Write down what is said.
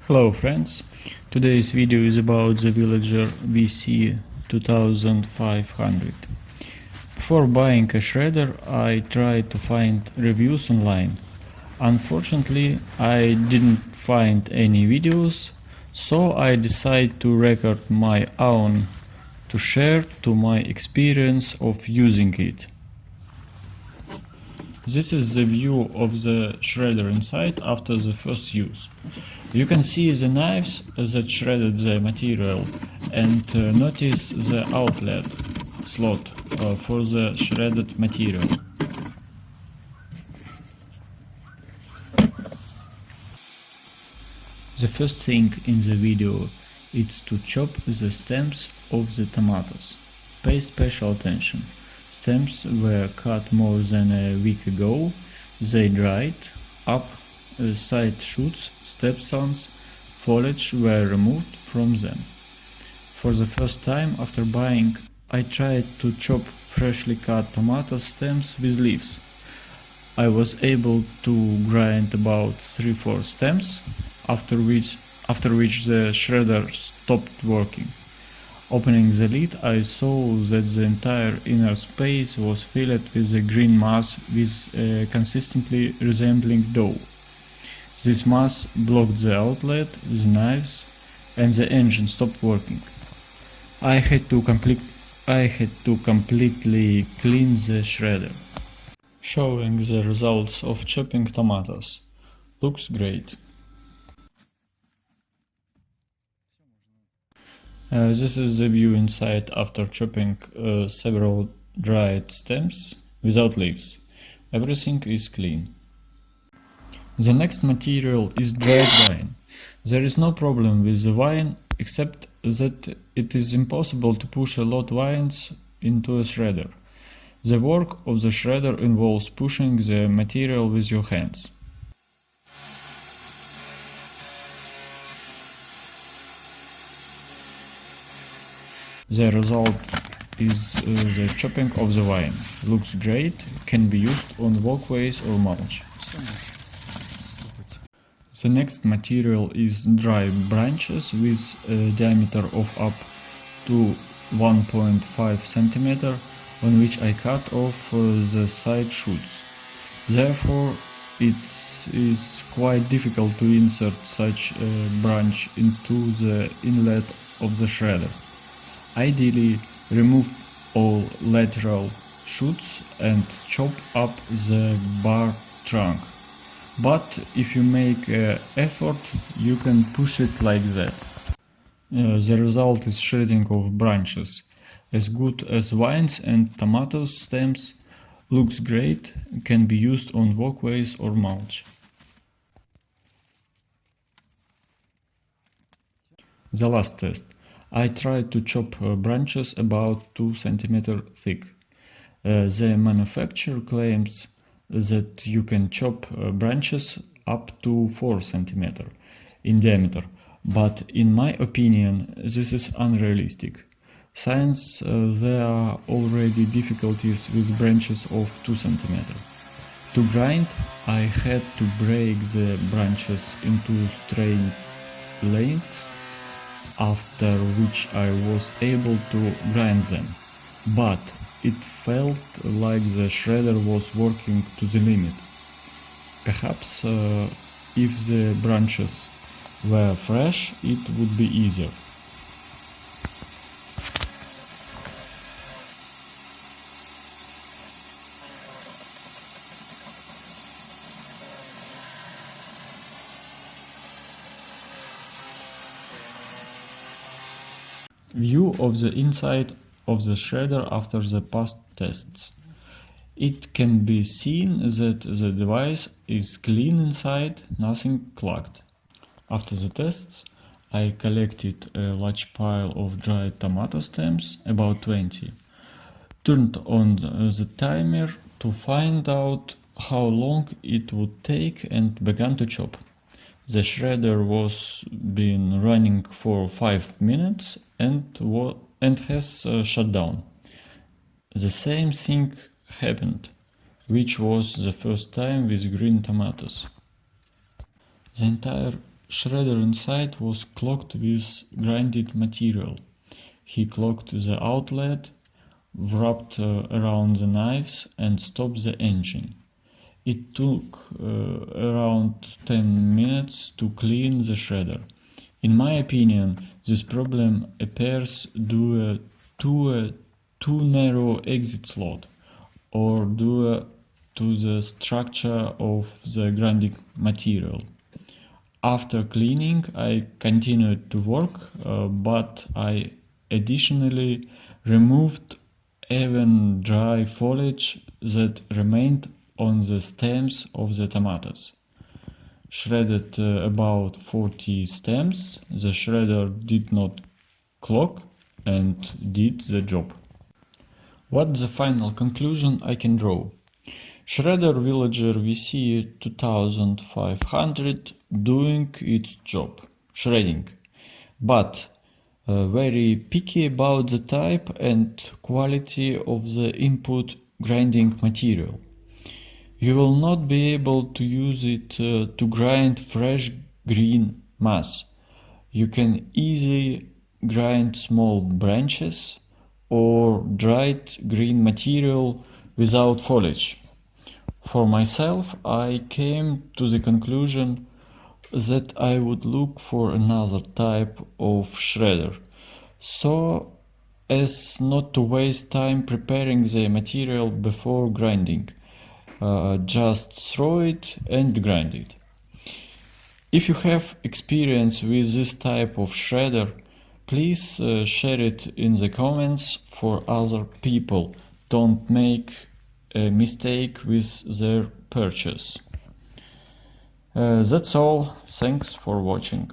Hello friends, today's video is about the Villager VC 2500. Before buying a shredder, I tried to find reviews online. Unfortunately, I didn't find any videos, so I decided to record my own to share to my experience of using it. This is the view of the shredder inside after the first use. You can see the knives that shredded the material and notice the outlet slot for the shredded material. The first thing in the video is to chop the stems of the tomatoes. Pay special attention. Stems were cut more than a week ago. They dried up, side shoots, stepstones, foliage were removed from them. For the first time after buying, I tried to chop freshly cut tomato stems with leaves. I was able to grind about 3-4 stems, after which the shredder stopped working. Opening the lid, I saw that the entire inner space was filled with a green mass with consistently resembling dough. This mass blocked the outlet, the knives, and the engine stopped working. I had to completely clean the shredder. Showing the results of chopping tomatoes. Looks great. This is the view inside after chopping several dried stems without leaves. Everything is clean. The next material is dried vine. There is no problem with the vine except that it is impossible to push a lot of vines into a shredder. The work of the shredder involves pushing the material with your hands. The result is the chopping of the vine. Looks great, can be used on walkways or mulch. The next material is dry branches with a diameter of up to 1.5 cm, on which I cut off the side shoots. Therefore, it is quite difficult to insert such a branch into the inlet of the shredder. Ideally, remove all lateral shoots and chop up the bar trunk. But if you make an effort, you can push it like that. The result is shredding of branches, as good as vines and tomato stems. Looks great, can be used on walkways or mulch. The last test. I tried to chop branches about 2 cm thick. The manufacturer claims that you can chop branches up to 4 cm in diameter, but in my opinion this is unrealistic. Since there are already difficulties with branches of 2 cm. To grind, I had to break the branches into straight lengths, after which I was able to grind them, but it felt like the shredder was working to the limit. Perhaps if the branches were fresh, it would be easier. View of the inside of the shredder after the past tests. It can be seen that the device is clean inside, nothing clogged. After the tests, I collected a large pile of dried tomato stems, about 20. Turned on the timer to find out how long it would take and began to chop. The shredder was been running for 5 minutes and has shut down. The same thing happened, which was the first time with green tomatoes. The entire shredder inside was clogged with grinded material. He clogged the outlet, wrapped around the knives and stopped the engine. It took around 10 minutes to clean the shredder. In my opinion, this problem appears due to a too narrow exit slot or due to the structure of the grinding material. After cleaning, I continued to work, but I additionally removed even dry foliage that remained on the stems of the tomatoes. Shredded about 40 stems, the shredder did not clog and did the job. What's the final conclusion I can draw? Shredder Villager VC 2500 doing its job, shredding, but very picky about the type and quality of the input grinding material. You will not be able to use it to grind fresh green mass. You can easily grind small branches or dried green material without foliage. For myself, I came to the conclusion that I would look for another type of shredder, so as not to waste time preparing the material before grinding. Just throw it and grind it. If you have experience with this type of shredder, please share it in the comments for other people don't make a mistake with their purchase. That's all. Thanks for watching.